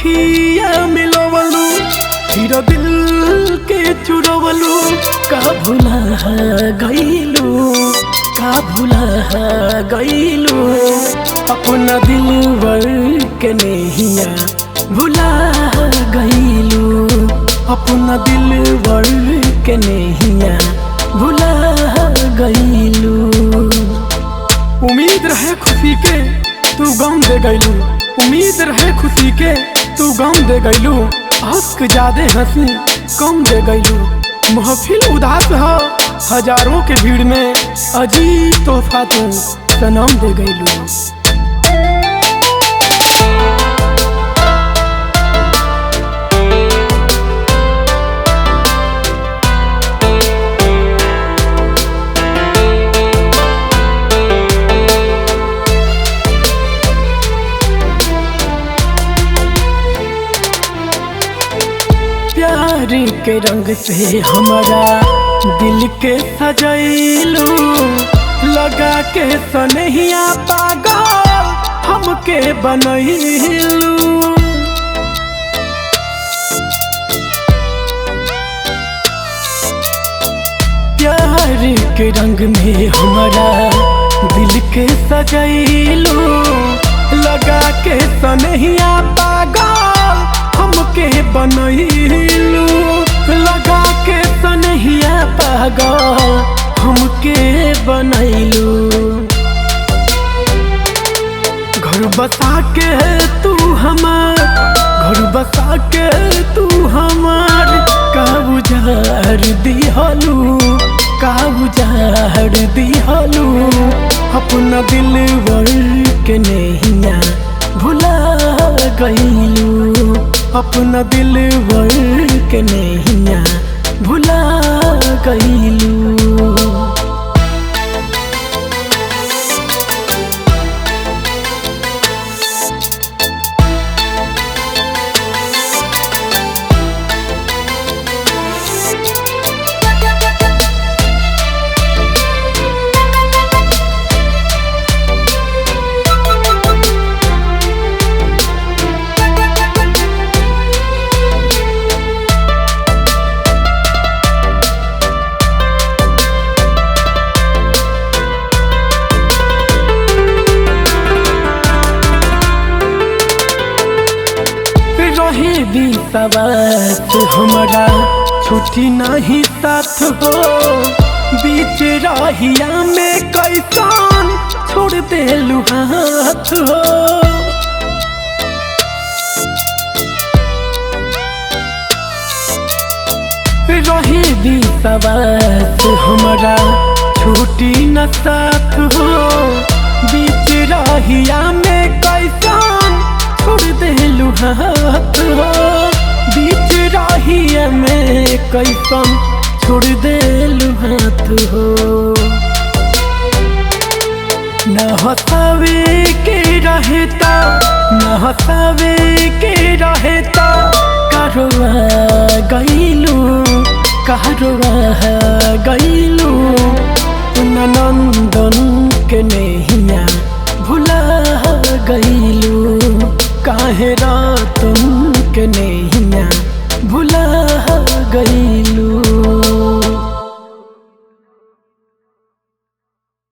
अखिया मिलवलू फिर दिल के चुरवलू का भुला गईलू का भुला गईलू अपना दिलवर के नैया भुला गईलू अपना दिलवर के नैया भुला गईलू। उम्मीद रहे खुशी के तू गम दे गईलू उम्मीद रहे खुशी के तू गम दे गईलू हक ज्यादा हंसी कम दे गईलू महफिल उदास हो हजारों के भीड़ में अजीब तोहफा तू सनम दे गईलू। प्यार के रंग से हमारा दिल के सजैलू लगा के सनहिया पागल हमके बनैलू प्यार के रंग में हमारा दिल के सजैलू लगा के सनहिया पागल हमके बनैलू लगा के सनहिया पागल हमके बनैलू घर बसा के तू हमार घर बसा के तू हमार का उजाड़ दिहलू का उजाड़ दिहलू अपना दिलवर के नैया भुला गईलू अपना दिलवर के नैया भुला गईलू। विश्वास हमारा छुट्टी नहीं साथ हो बीच राहिया में कैसन छोड़ देलू हाथ हो रही विश्वास हमारा छुट्टी न साथ हो बीच राहिया में कैसन छोड़ देलू हाथ हो बीच राहिया में कैसन छोड़ देलू हाथ हो न हंसावे के रहता न हंसावे के रहता कारोवा गईलू कारोवा गईलू नंदन के नैया भुला गईलू काहे रातन के नैया भुला गईलू।